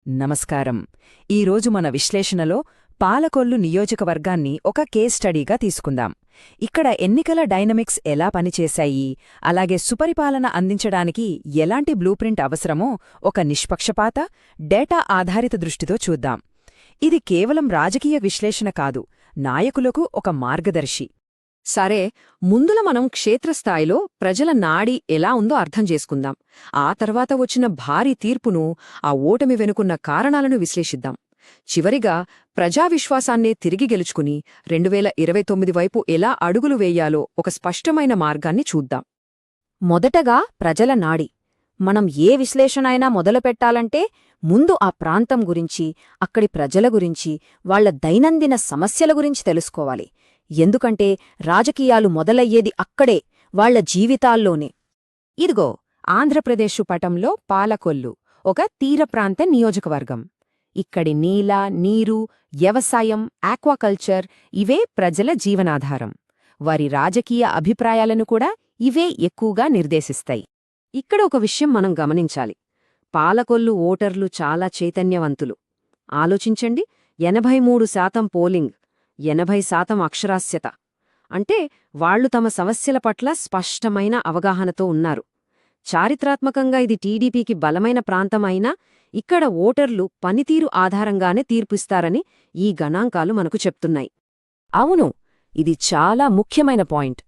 నమస్కారం. ఈరోజు మన విశ్లేషణలో పాలకొల్లు నియోజకవర్గాన్ని ఒక కేస్ స్టడీగా తీసుకుందాం. ఇక్కడ ఎన్నికల డైనమిక్స్ ఎలా పనిచేశాయి, అలాగే సుపరిపాలన అందించడానికి ఎలాంటి బ్లూప్రింట్ అవసరమో ఒక నిష్పక్షపాత, డేటా ఆధారిత దృష్టితో చూద్దాం. ఇది కేవలం రాజకీయ విశ్లేషణ కాదు, నాయకులకు ఒక మార్గదర్శి. సరే, ముందుల మనం క్షేత్రస్థాయిలో ప్రజల నాడి ఎలా ఉందో అర్థం చేసుకుందాం. ఆ తర్వాత వచ్చిన భారీ తీర్పును, ఆ ఓటమి వెనుకున్న కారణాలను విశ్లేషిద్దాం. చివరిగా ప్రజావిశ్వాసాన్నే తిరిగి గెలుచుకుని 2029 వైపు ఎలా అడుగులు వేయాలో ఒక స్పష్టమైన మార్గాన్ని చూద్దాం. మొదటగా ప్రజల నాడి. మనం ఏ విశ్లేషణ అయినా మొదలుపెట్టాలంటే ముందు ఆ ప్రాంతం గురించి, అక్కడి ప్రజల గురించి, వాళ్ల దైనందిన సమస్యల గురించి తెలుసుకోవాలి. ఎందుకంటే రాజకీయాలు మొదలయ్యేది అక్కడే, వాళ్ల జీవితాల్లోనే. ఇదిగో ఆంధ్రప్రదేశు పటంలో పాలకొల్లు, ఒక తీరప్రాంత నియోజకవర్గం. ఇక్కడి నీల, నీరు, వ్యవసాయం, ఆక్వాకల్చర్ ఇవే ప్రజల జీవనాధారం. వారి రాజకీయ అభిప్రాయాలను కూడా ఇవే ఎక్కువగా నిర్దేశిస్తాయి. ఇక్కడ ఒక విషయం మనం గమనించాలి. పాలకొల్లు ఓటర్లు చాలా చైతన్యవంతులు. ఆలోచించండి, 83% పోలింగ్, 80% అక్షరాస్యత. అంటే వాళ్లు తమ సమస్యల పట్ల స్పష్టమైన అవగాహనతో ఉన్నారు. చారిత్రాత్మకంగా ఇది టీడీపీకి బలమైన ప్రాంతం అయినా ఇక్కడ ఓటర్లు పనితీరు ఆధారంగానే తీర్పిస్తారని ఈ గణాంకాలు మనకు చెప్తున్నాయి. అవును, ఇది చాలా ముఖ్యమైన పాయింట్.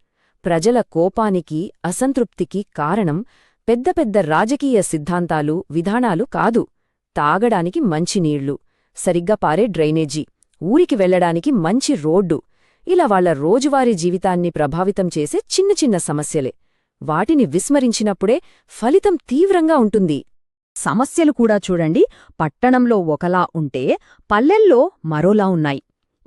ప్రజల కోపానికి, అసంతృప్తికి కారణం పెద్ద పెద్ద రాజకీయ సిద్ధాంతాలు, విధానాలు కాదు. తాగడానికి మంచినీళ్లు, సరిగ్గా పారే డ్రైనేజీ, ఊరికి వెళ్లడానికి మంచి రోడ్డు, ఇలా వాళ్ల రోజువారీ జీవితాన్ని ప్రభావితం చేసే చిన్న చిన్న సమస్యలే. వాటిని విస్మరించినప్పుడే ఫలితం తీవ్రంగా ఉంటుంది. సమస్యలు కూడా చూడండి, పట్టణంలో ఒకలా ఉంటే పల్లెల్లో మరోలా ఉన్నాయి.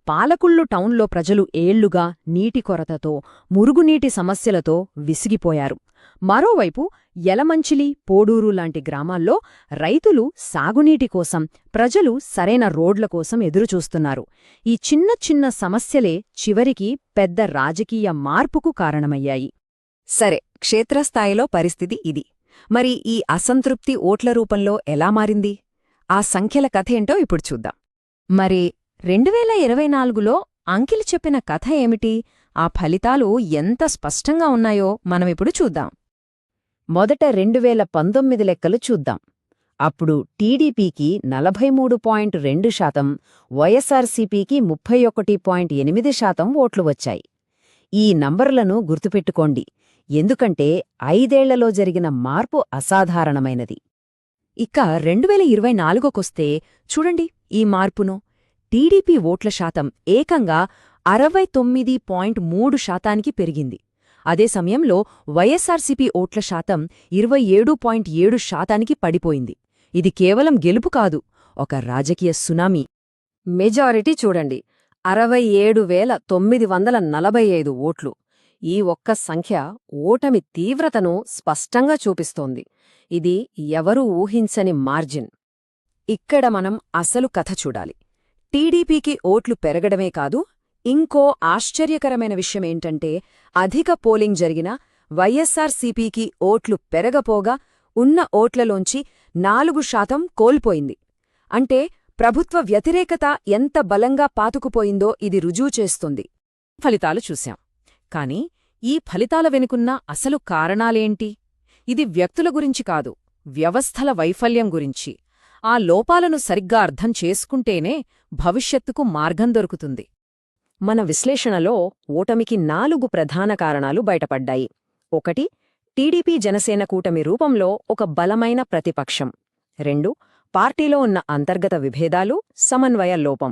పాలకొల్లు టౌన్లో ప్రజలు ఏళ్లుగా నీటి కొరతతో, మురుగునీటి సమస్యలతో విసిగిపోయారు. మరోవైపు యలమంచిలి, పోడూరు లాంటి గ్రామాల్లో రైతులు సాగునీటి కోసం, ప్రజలు సరైన రోడ్ల కోసం ఎదురుచూస్తున్నారు. ఈ చిన్న చిన్న సమస్యలే చివరికి పెద్ద రాజకీయ మార్పుకు కారణమయ్యాయి. సరే, క్షేత్రస్థాయిలో పరిస్థితి ఇది. మరి ఈ అసంతృప్తి ఓట్ల రూపంలో ఎలా మారింది? ఆ సంఖ్యల కథేంటో ఇప్పుడు చూద్దాం. మరి 2024లో అంకిల్ చెప్పిన కథ ఏమిటి? ఆ ఫలితాలు ఎంత స్పష్టంగా ఉన్నాయో మనమిప్పుడు చూద్దాం. మొదట 2019 లెక్కలు చూద్దాం. అప్పుడు టీడీపీకి 43.2%, వైఎస్సార్సీపీకి 31.8% ఓట్లు వచ్చాయి. ఈ నంబర్లను గుర్తుపెట్టుకోండి, ఎందుకంటే 5ఏళ్లలో జరిగిన మార్పు అసాధారణమైనది. ఇక 2024కొస్తే చూడండి ఈ మార్పును. టీడీపీ ఓట్ల శాతం ఏకంగా 69.3%కి పెరిగింది. అదే సమయంలో వైఎస్సార్సీపీ ఓట్ల శాతం 27.7%కి పడిపోయింది. ఇది కేవలం గెలుపు కాదు, ఒక రాజకీయ సునామీ. మెజారిటీ చూడండి, 67,945 ఓట్లు. ఈ ఒక్క సంఖ్య ఓటమి తీవ్రతను స్పష్టంగా చూపిస్తోంది. ఇది ఎవరూ ఊహించని మార్జిన్. ఇక్కడ మనం అసలు కథ చూడాలి. టీడీపీకి ఓట్లు పెరగడమే కాదు, ఇంకో ఆశ్చర్యకరమైన విషయమేంటంటే అధిక పోలింగ్ జరిగిన వైఎస్సార్సీపీకి ఓట్లు పెరగపోగా ఉన్న ఓట్లలోంచి 4% కోల్పోయింది. అంటే ప్రభుత్వ వ్యతిరేకత ఎంత బలంగా పాతుకుపోయిందో ఇది రుజువు చేస్తుంది. ఫలితాలు చూశాం. కాని ఈ ఫలితాల వెనుకున్న అసలు కారణాలేంటి? ఇది వ్యక్తుల గురించి కాదు, వ్యవస్థల వైఫల్యం గురించి. ఆ లోపాలను సరిగ్గా అర్థం చేసుకుంటేనే భవిష్యత్తుకు మార్గం దొరుకుతుంది. మన విశ్లేషణలో ఓటమికి 4 ప్రధాన కారణాలు బయటపడ్డాయి. 1. టీడీపీ జనసేన కూటమి రూపంలో ఒక బలమైన ప్రతిపక్షం. 2. పార్టీలో ఉన్న అంతర్గత విభేదాలు, సమన్వయ లోపం.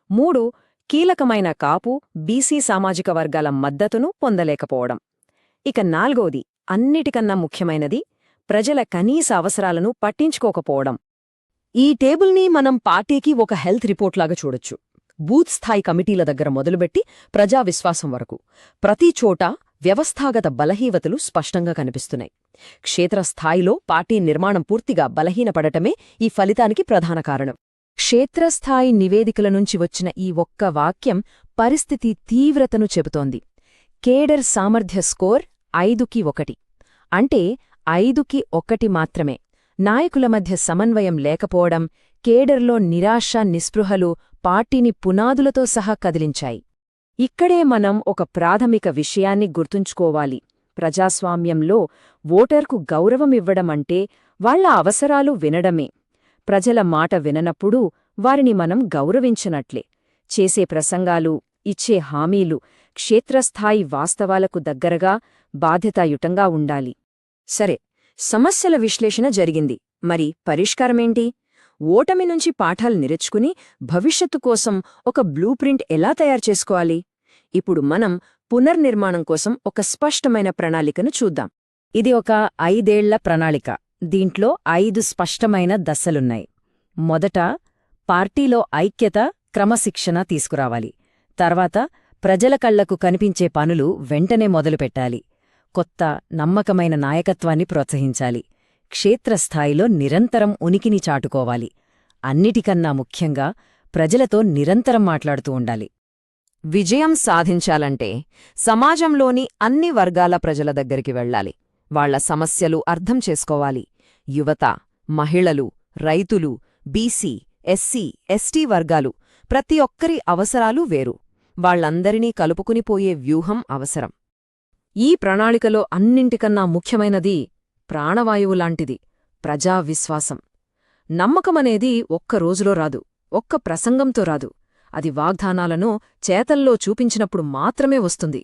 3. కీలకమైన కాపు, బీసీ సామాజిక వర్గాల మద్దతును పొందలేకపోవడం. ఇక 4వది, అన్నిటికన్నా ముఖ్యమైనది, ప్రజల కనీస అవసరాలను పట్టించుకోకపోవడం. ఈ టేబుల్ని మనం పార్టీకి ఒక హెల్త్ రిపోర్ట్లాగా చూడొచ్చు. బూత్ స్థాయి కమిటీల దగ్గర మొదలుపెట్టి ప్రజావిశ్వాసం వరకు ప్రతి చోటా వ్యవస్థాగత బలహీనతలు స్పష్టంగా కనిపిస్తున్నాయి. క్షేత్రస్థాయిలో పార్టీ నిర్మాణం పూర్తిగా బలహీనపడటమే ఈ ఫలితానికి ప్రధాన కారణం. క్షేత్రస్థాయి నివేదికల నుంచి వచ్చిన ఈ ఒక్క వాక్యం పరిస్థితి తీవ్రతను చెబుతోంది. కేడర్ సామర్థ్య స్కోర్ 5కి 1. అంటే 5కి 1 మాత్రమే. నాయకుల మధ్య సమన్వయం లేకపోవడం, కేడర్లో నిరాశ నిస్పృహలు పార్టీని పునాదులతో సహా కదిలించాయి. ఇక్కడే మనం ఒక ప్రాథమిక విషయాన్ని గుర్తుంచుకోవాలి. ప్రజాస్వామ్యంలో ఓటర్కు గౌరవమివ్వడమంటే వాళ్ల అవసరాలు వినడమే. ప్రజల మాట విననప్పుడు వారిని మనం గౌరవించనట్లే. చేసే ప్రసంగాలు, ఇచ్చే హామీలు క్షేత్రస్థాయి వాస్తవాలకు దగ్గరగా, బాధ్యతాయుతంగా ఉండాలి. సరే, సమస్యల విశ్లేషణ జరిగింది. మరి పరిష్కారమేంటి? ఓటమి నుంచి పాఠాలు నేర్చుకుని భవిష్యత్తు కోసం ఒక బ్లూప్రింట్ ఎలా తయారు చేసుకోవాలి? ఇప్పుడు మనం పునర్నిర్మాణం కోసం ఒక స్పష్టమైన ప్రణాళికను చూద్దాం. ఇది ఒక 5 ఏళ్ల ప్రణాళిక. దీంట్లో 5 స్పష్టమైన దశలున్నాయి. మొదట, పార్టీలో ఐక్యత, క్రమశిక్షణ తీసుకురావాలి. తర్వాత, ప్రజల కళ్లకు కనిపించే పనులు వెంటనే మొదలుపెట్టాలి. కొత్త, నమ్మకమైన నాయకత్వాన్ని ప్రోత్సహించాలి. క్షేత్రస్థాయిలో నిరంతరం ఉనికిని చాటుకోవాలి. అన్నిటికన్నా ముఖ్యంగా ప్రజలతో నిరంతరం మాట్లాడుతూ ఉండాలి. విజయం సాధించాలంటే సమాజంలోని అన్ని వర్గాల ప్రజల దగ్గరికి వెళ్ళాలి. వాళ్ల సమస్యలు అర్థం చేసుకోవాలి. యువత, మహిళలు, రైతులు, బీసీ, ఎస్సీ, ఎస్టీ వర్గాలు ప్రతి ఒక్కరి అవసరాలు వేరు. వాళ్లందరినీ కలుపుకునిపోయే వ్యూహం అవసరం. ఈ ప్రణాళికలో అన్నింటికన్నా ముఖ్యమైనది ప్రాణవాయువులాంటిది ప్రజావిశ్వాసం. నమ్మకమనేది ఒక్క రోజులో రాదు, ఒక్క ప్రసంగంతో రాదు. అది వాగ్దానాలను చేతల్లో చూపించినప్పుడు మాత్రమే వస్తుంది.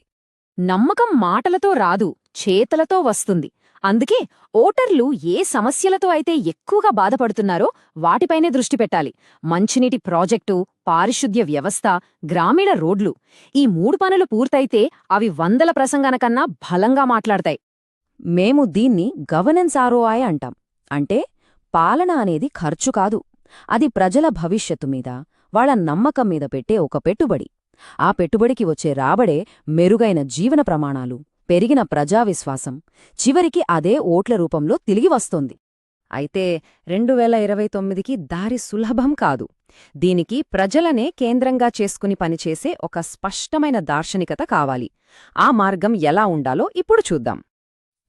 నమ్మకం మాటలతో రాదు, చేతలతో వస్తుంది. అందుకే ఓటర్లు ఏ సమస్యలతో అయితే ఎక్కువగా బాధపడుతున్నారో వాటిపైనే దృష్టి పెట్టాలి. మంచినీటి ప్రాజెక్టు, పారిశుద్ధ్య వ్యవస్థ, గ్రామీణ రోడ్లు, ఈ 3 పనులు పూర్తయితే అవి 100ల ప్రసంగానికన్నా బలంగా మాట్లాడతాయి. మేము దీన్ని గవర్నెన్స్ ROI అంటాం. అంటే పాలన అనేది ఖర్చు కాదు, అది ప్రజల భవిష్యత్తు మీద, వాళ్ల నమ్మకం మీద పెట్టే ఒక పెట్టుబడి. ఆ పెట్టుబడికి వచ్చే రాబడే మెరుగైన జీవన ప్రమాణాలు, పెరిగిన ప్రజావిశ్వాసం, చివరికి అదే ఓట్ల రూపంలో తిరిగి వస్తోంది. అయితే 2029కి దారి సులభం కాదు. దీనికి ప్రజలనే కేంద్రంగా చేసుకుని పనిచేసే ఒక స్పష్టమైన దార్శనికత కావాలి. ఆ మార్గం ఎలా ఉండాలో ఇప్పుడు చూద్దాం.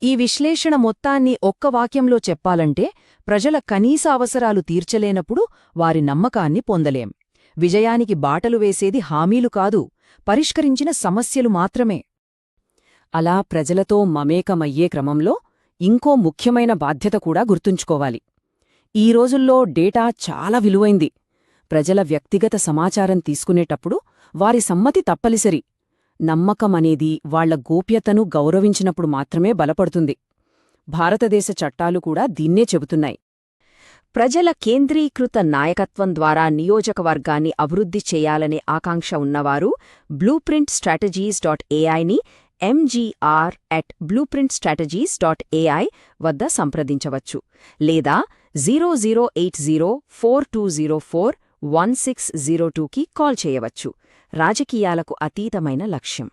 ఈ విశ్లేషణ మొత్తాన్ని ఒక్క వాక్యంలో చెప్పాలంటే, ప్రజల కనీస అవసరాలు తీర్చలేనప్పుడు వారి నమ్మకాన్ని పొందలేం. విజయానికి బాటలు వేసేది హామీలు కాదు, పరిష్కరించిన సమస్యలు మాత్రమే. అలా ప్రజలతో మమేకమయ్యే క్రమంలో ఇంకో ముఖ్యమైన బాధ్యత కూడా గుర్తుంచుకోవాలి. ఈ రోజుల్లో డేటా చాలా విలువైంది. ప్రజల వ్యక్తిగత సమాచారం తీసుకునేటప్పుడు వారి సమ్మతి తప్పనిసరి. నమ్మకమనేది వాళ్ల గోప్యతను గౌరవించినప్పుడు మాత్రమే బలపడుతుంది. భారతదేశ చట్టాలు కూడా దీన్నే చెబుతున్నాయి. ప్రజల కేంద్రీకృత నాయకత్వం ద్వారా నియోజకవర్గాన్ని అభివృద్ధి చేయాలనే ఆకాంక్ష ఉన్నవారు blueprintstrategies.ai ని mgr@blueprintstrategies.ai వద్ద సంప్రదించవచ్చు. లేదా 008042041602కి కాల్ చేయవచ్చు. రాజకీయాలకు అతీతమైన లక్ష్యం.